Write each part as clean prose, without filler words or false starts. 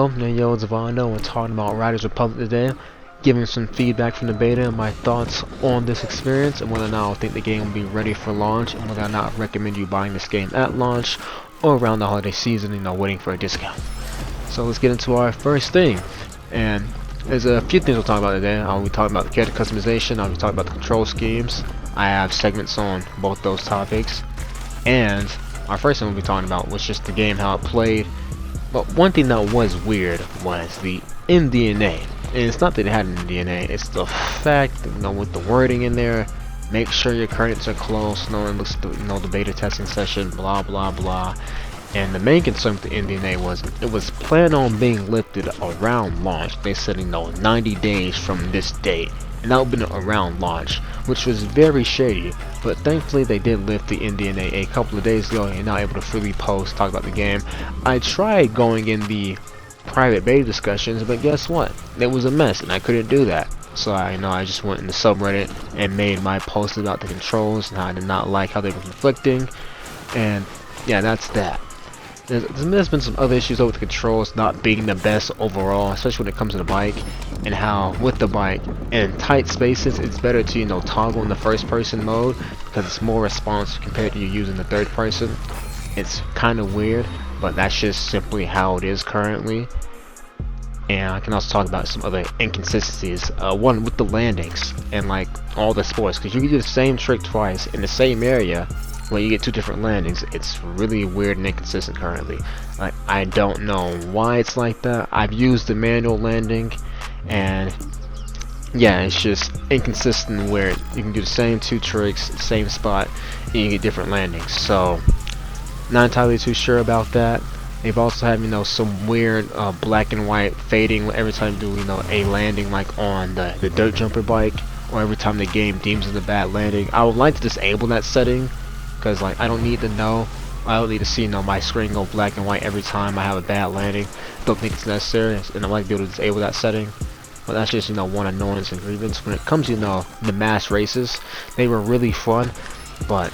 Yo, it's Vondo. We're talking about Riders Republic today, giving some feedback from the beta and my thoughts on this experience and whether or not I think the game will be ready for launch and whether or not I recommend you buying this game at launch or around the holiday season, waiting for a discount. So let's get into our first thing. And there's a few things we'll talk about today. I'll be talking about the character customization, I'll be talking about the control schemes. I have segments on both those topics. And our first thing we'll be talking about was just the game, how it played. But one thing that was weird was the MDNA. And it's not that it had an MDNA, it's the fact that, with the wording in there, make sure your credits are close, no one looks at the beta testing session, blah blah blah. And the main concern with the MDNA was it was planned on being lifted around launch. They said 90 days from this date, and that would have been around launch, which was very shady. But thankfully they did lift the MDNA a couple of days ago, and you're now able to freely post, talk about the game. I tried going in the private beta discussions, but guess what? It was a mess, and I couldn't do that. So I just went in the subreddit and made my post about the controls and how I did not like how they were conflicting. And yeah, that's that. There's been some other issues with the controls not being the best overall, especially when it comes to the bike, and how with the bike in tight spaces it's better to toggle in the first person mode because it's more responsive compared to you using the third person. It's kind of weird, but that's just simply how it is currently. And I can also talk about some other inconsistencies. One with the landings and like all the sports, because you can do the same trick twice in the same area when you get two different landings. It's really weird and inconsistent currently. Like, I don't know why it's like that. I've used the manual landing, and yeah, it's just inconsistent where you can do the same two tricks, same spot, and you get different landings. So not entirely too sure about that. They've also had some weird black and white fading every time you do a landing, like on the dirt jumper bike, or every time the game deems it a bad landing. I would like to disable that setting, because I don't need to know. I don't need to see my screen go black and white every time I have a bad landing. Don't think it's necessary, and I'd like to be able to disable that setting. But that's just one annoyance and grievance. When it comes to the mass races, they were really fun, but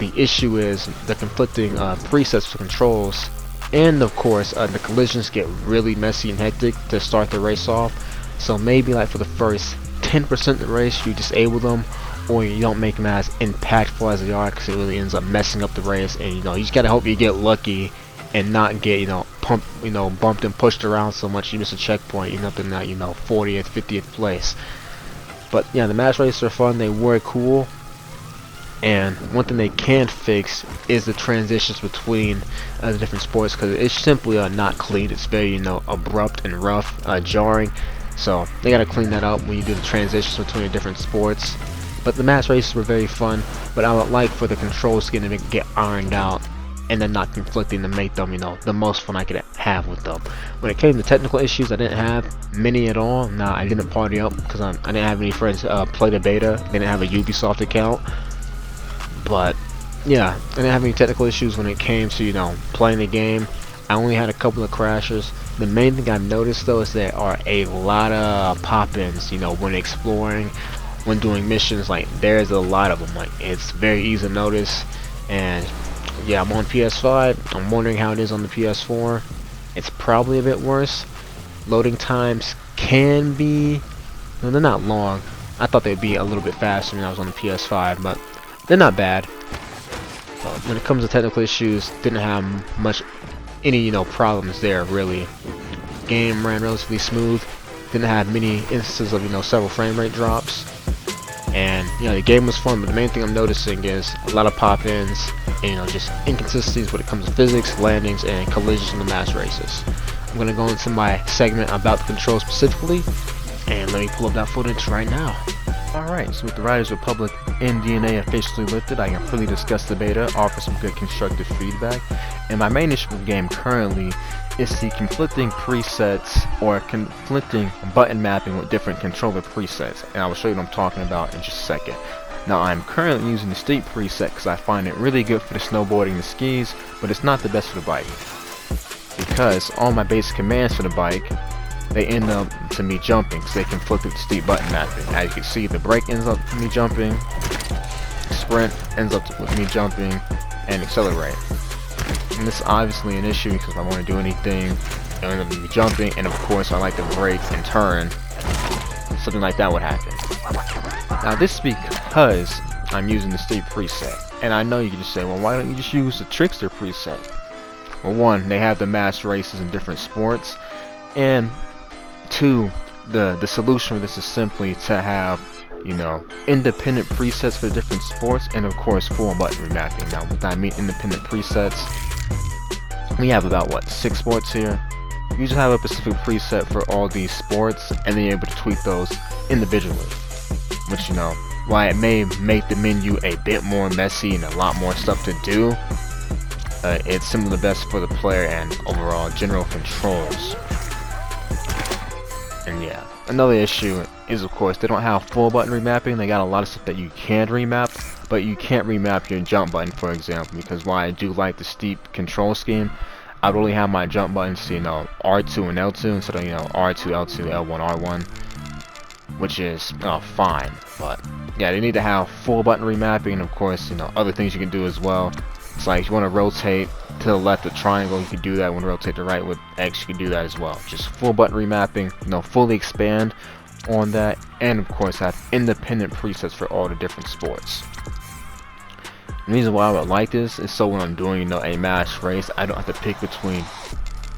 the issue is the conflicting presets for controls, and of course the collisions get really messy and hectic to start the race off. So maybe like for the first 10% of the race you disable them, or you don't make them as impactful as they are, because it really ends up messing up the race. And you just gotta hope you get lucky and not get bumped and pushed around so much you miss a checkpoint. You're up in that 40th, 50th place. But yeah, the match races are fun. They were cool. And one thing they can't fix is the transitions between the different sports, because it's simply not clean. It's very abrupt and rough, jarring. So they gotta clean that up when you do the transitions between the different sports. But the match races were very fun, but I would like for the control scheme to get ironed out and then not conflicting to make them the most fun I could have with them. When it came to technical issues, I didn't have many at all. Now, I didn't party up because I didn't have any friends play the beta. I didn't have a Ubisoft account. But yeah, I didn't have any technical issues when it came to playing the game. I only had a couple of crashes. The main thing I've noticed though is there are a lot of pop-ins when exploring, when doing missions. Like, there's a lot of them. Like, it's very easy to notice. And yeah, I'm on PS5. I'm wondering how it is on the PS4. It's probably a bit worse. Loading times can be, no, they're not long. I thought they'd be a little bit faster when I was on the PS5, but they're not bad. When it comes to technical issues, didn't have any problems there really. Game ran relatively smooth. Didn't have many instances of several frame rate drops. And the game was fun, but the main thing I'm noticing is a lot of pop-ins and just inconsistencies when it comes to physics, landings, and collisions in the mass races. I'm gonna go into my segment about the controls specifically, and let me pull up that footage right now. Alright, so with the Riders Republic MDNA officially lifted, I can freely discuss the beta, offer some good constructive feedback, and my main issue with the game currently is the conflicting presets or conflicting button mapping with different controller presets, and I will show you what I'm talking about in just a second. Now, I'm currently using the steep preset because I find it really good for the snowboarding and skis, but it's not the best for the bike, because all my basic commands for the bike, they end up to me jumping, so they conflict with the steep button mapping. As you can see, the brake ends up with me jumping, sprint ends up with me jumping, and accelerate. And this is obviously an issue because if I want to do anything and then be jumping, and of course I like to break and turn, something like that would happen. Now this is because I'm using the Street preset, and I know you can just say, well, why don't you just use the Trickster preset? Well, one, they have the mass races in different sports, and two, the solution for this is simply to have, you know, independent presets for different sports, and of course full button remapping. Now what I mean independent presets, we have about what, 6 sports here. You just have a specific preset for all these sports, and then you're able to tweak those individually, which, you know, while it may make the menu a bit more messy and a lot more stuff to do, it's simply the best for the player and overall general controls. And yeah, another issue is, of course, they don't have full button remapping. They got a lot of stuff that you can remap, but you can't remap your jump button, for example, because while I do like the steep control scheme, I'd really have my jump buttons to, you know, R2 and L2 instead of, you know, R2, L2, L1, R1, which is fine. But yeah, they need to have full button remapping, and of course, you know, other things you can do as well. It's like if you want to rotate to the left with triangle, you can do that. When you rotate to the right with X, you can do that as well. Just full button remapping, you know, fully expand on that, and of course have independent presets for all the different sports. The reason why I would like this is so when I'm doing, you know, a mass race, I don't have to pick between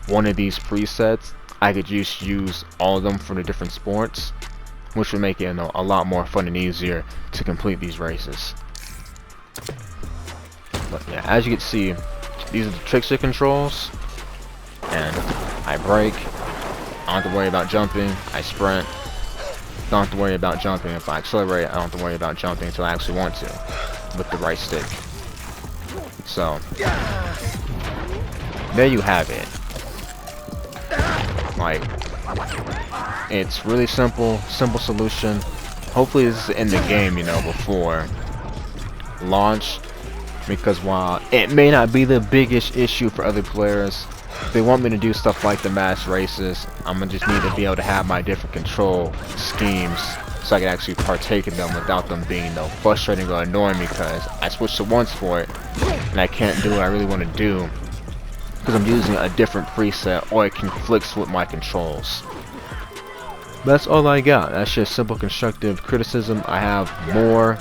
one of these presets. I could just use all of them for the different sports, which would make it, you know, a lot more fun and easier to complete these races. But yeah, as you can see, these are the Trickster controls, and I brake, I don't have to worry about jumping. I sprint, don't have to worry about jumping. If I accelerate, I don't have to worry about jumping until I actually want to with the right stick. So there you have it. Like, it's really simple solution. Hopefully this is in the game, you know, before launch, because while it may not be the biggest issue for other players, if they want me to do stuff like the mass races, I'm gonna just need to be able to have my different control schemes so I can actually partake in them without them being, you know, frustrating or annoying me, because I switched to once for it and I can't do what I really want to do because I'm using a different preset or it conflicts with my controls. That's all I got. That's just simple constructive criticism. I have more,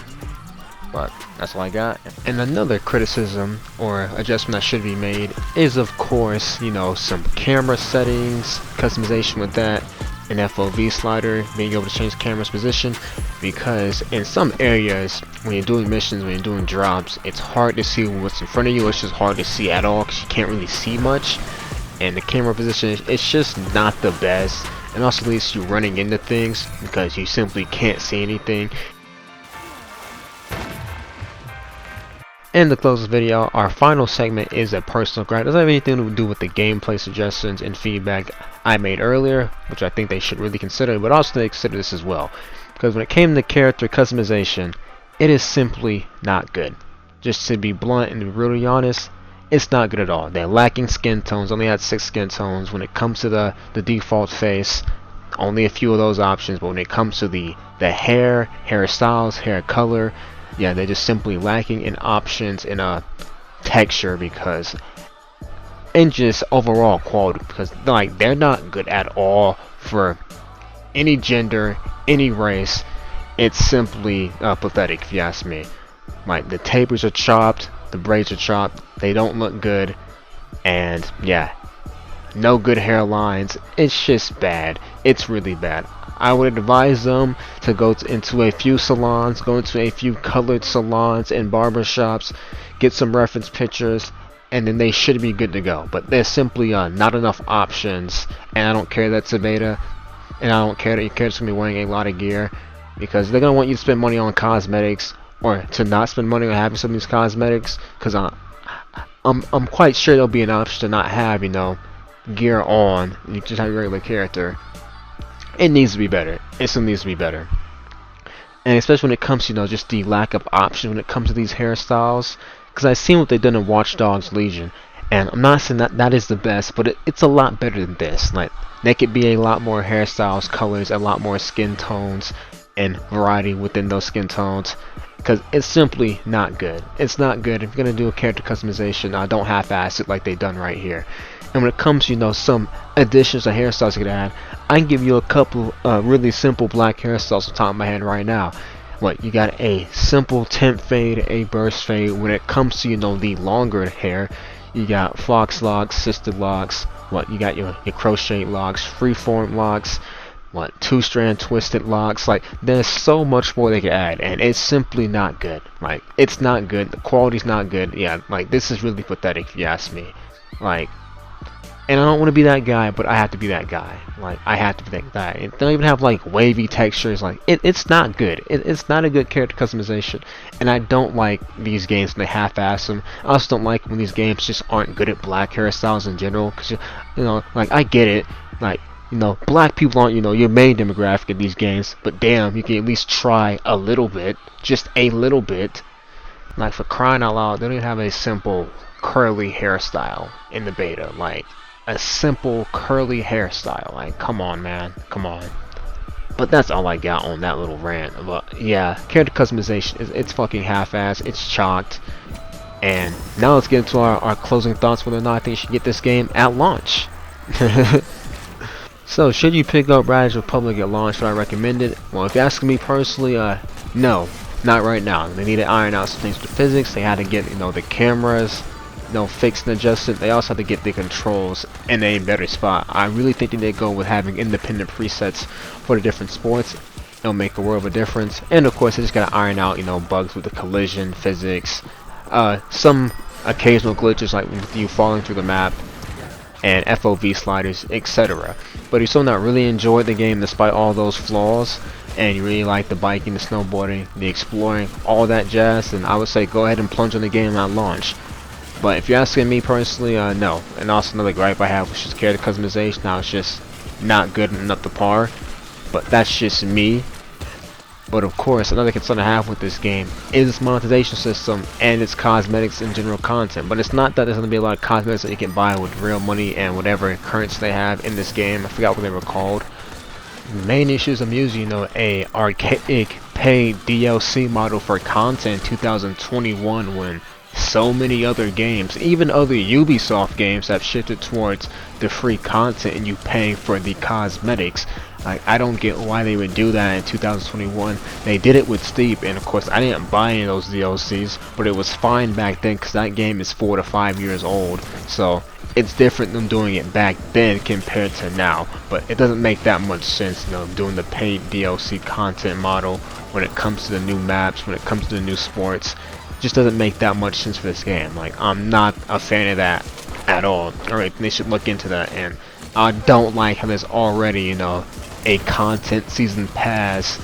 but that's all I got. And another criticism or adjustment that should be made is, of course, you know, some camera settings, customization with that, an FOV slider, being able to change the camera's position, because in some areas when you're doing missions, when you're doing drops, it's hard to see what's in front of you. It's just hard to see at all because you can't really see much, and the camera position, it's just not the best, and also leads to you running into things because you simply can't see anything. And to close this video, our final segment is a personal gripe. It doesn't have anything to do with the gameplay suggestions and feedback I made earlier, which I think they should really consider, but also they consider this as well. Because when it came to character customization, it is simply not good. Just to be blunt and to be really honest, it's not good at all. They're lacking skin tones, only had 6 skin tones. When it comes to the default face, only a few of those options, but when it comes to the hairstyles, hair color, yeah, they're just simply lacking in options in a texture, because and just overall quality, because like they're not good at all for any gender, any race. It's simply pathetic if you ask me. Like the tapers are chopped, the braids are chopped, they don't look good, and yeah, no good hairlines. It's just bad. It's really bad. I would advise them to go into a few salons, go into a few colored salons and barbershops, get some reference pictures, and then they should be good to go. But there's simply not enough options, and I don't care that's a beta, and I don't care that you're going to be wearing a lot of gear, because they're going to want you to spend money on cosmetics, or to not spend money on having some of these cosmetics, because I'm quite sure there'll be an option to not have, you know, gear on, you just have your regular character. It needs to be better. It still needs to be better. And especially when it comes to, you know, just the lack of option when it comes to these hairstyles. Because I've seen what they've done in Watch Dogs Legion, and I'm not saying that is the best, but it's a lot better than this. Like, there could be a lot more hairstyles, colors, a lot more skin tones, and variety within those skin tones. Because it's simply not good. It's not good. If you're going to do a character customization, don't half-ass it like they've done right here. And when it comes to, some additions to hairstyles you could add, I can give you a couple really simple black hairstyles off the top of my head right now. What, you got a simple temp fade, a burst fade. When it comes to, the longer hair, you got fox locks, sister locks. What, you got your crochet locks, freeform locks. What, two-strand twisted locks. Like, there's so much more they can add, and it's simply not good. Like, it's not good. The quality's not good. Yeah, like, this is really pathetic if you ask me. Like, and I don't want to be that guy, but I have to be that guy. Like, I have to be that guy. They don't even have, like, wavy textures. Like, it's not good. It's not a good character customization. And I don't like these games when they half-ass them. I also don't like when these games just aren't good at black hairstyles in general. Because, like, I get it. Like, black people aren't, your main demographic in these games. But damn, you can at least try a little bit. Just a little bit. Like, for crying out loud, they don't even have a simple curly hairstyle in the beta. Like, a simple curly hairstyle. Like, come on, man, come on. But that's all I got on that little rant. But yeah, character customization it's fucking half-assed. It's chalked. And now let's get into our closing thoughts whether or not I think you should get this game at launch. So, should you pick up Riders Republic at launch? Would I recommend it? Well, if you're asking me personally, no, not right now. They need to iron out some things with physics. They had to get the cameras fixed and adjusted. They also have to get the controls in a better spot. I really think that they go with having independent presets for the different sports. It'll make a world of a difference. And of course, they just gotta iron out bugs with the collision physics, some occasional glitches like with you falling through the map, and FOV sliders, etc. But if you still not really enjoyed the game despite all those flaws, and you really like the biking, the snowboarding, the exploring, all that jazz, then I would say go ahead and plunge on the game at launch. But if you're asking me personally, no. And also another gripe I have, which is character customization. Now it's just not good and up to par. But that's just me. But of course, another concern I have with this game is its monetization system and its cosmetics and general content. But it's not that there's going to be a lot of cosmetics that you can buy with real money and whatever currency they have in this game. I forgot what they were called. The main issues I'm using, a archaic paid DLC model for content in 2021 when so many other games, even other Ubisoft games, have shifted towards the free content and you paying for the cosmetics. Like, I don't get why they would do that in 2021. They did it with Steep, and of course I didn't buy any of those DLCs, but it was fine back then because that game is 4 to 5 years old. So it's different than doing it back then compared to now. But it doesn't make that much sense, doing the paid DLC content model when it comes to the new maps, when it comes to the new sports. Just doesn't make that much sense for this game. Like, I'm not a fan of that at all. Alright, they should look into that. And I don't like how there's already, a content season pass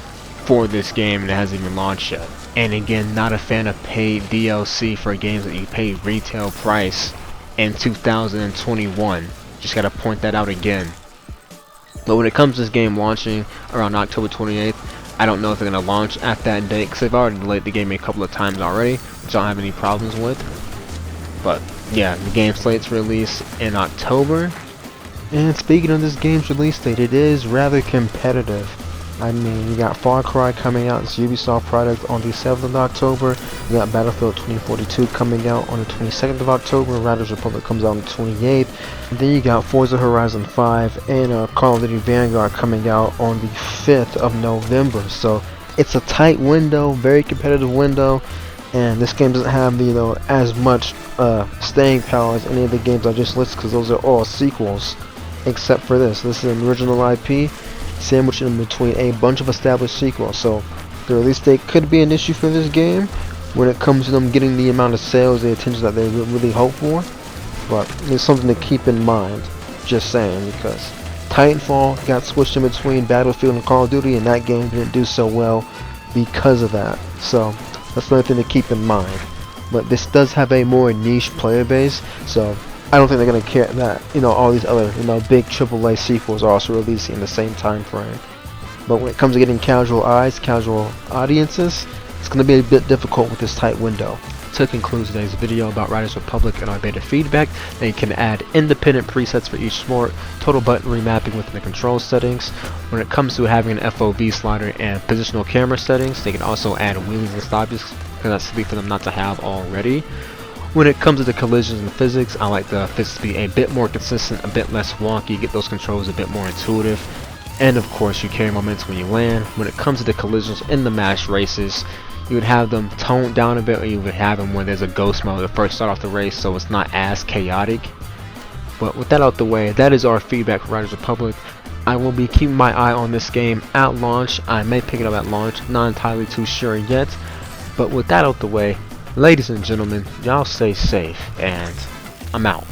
for this game and it hasn't even launched yet. And again, not a fan of paid DLC for games that you pay retail price in 2021. Just gotta point that out again. But when it comes to this game launching around October 28th, I don't know if they're going to launch at that date, because they've already delayed the game a couple of times already, which I don't have any problems with. But yeah, the game slate's release in October. And speaking of this game's release date, it is rather competitive. I mean, you got Far Cry coming out, it's a Ubisoft product, on the 7th of October. You got Battlefield 2042 coming out on the 22nd of October. Riders Republic comes out on the 28th. And then you got Forza Horizon 5 and Call of Duty Vanguard coming out on the 5th of November. So it's a tight window, very competitive window. And this game doesn't have as much staying power as any of the games I just listed, because those are all sequels, except for this. This is an original IP sandwiched in between a bunch of established sequels. So the release date could be an issue for this game when it comes to them getting the amount of sales, the attention that they really hope for. But it's something to keep in mind, just saying, because Titanfall got switched in between Battlefield and Call of Duty, and that game didn't do so well because of that. So that's another thing to keep in mind. But this does have a more niche player base, so I don't think they're gonna care that all these other big AAA sequels are also releasing in the same time frame. But when it comes to getting casual eyes, casual audiences, it's gonna be a bit difficult with this tight window. To conclude today's video about Riders Republic and our beta feedback, they can add independent presets for each sport, total button remapping within the control settings. When it comes to having an FOV slider and positional camera settings, they can also add wheelies and stoppies, because that's silly for them not to have already. When it comes to the collisions and physics, I like the physics to be a bit more consistent, a bit less wonky, get those controls a bit more intuitive, and of course you carry momentum when you land. When it comes to the collisions in the match races, you would have them toned down a bit, or you would have them when there's a ghost mode to first start off the race, so it's not as chaotic. But with that out the way, that is our feedback for Riders Republic. I will be keeping my eye on this game at launch. I may pick it up at launch, not entirely too sure yet. But with that out the way, ladies and gentlemen, y'all stay safe, and I'm out.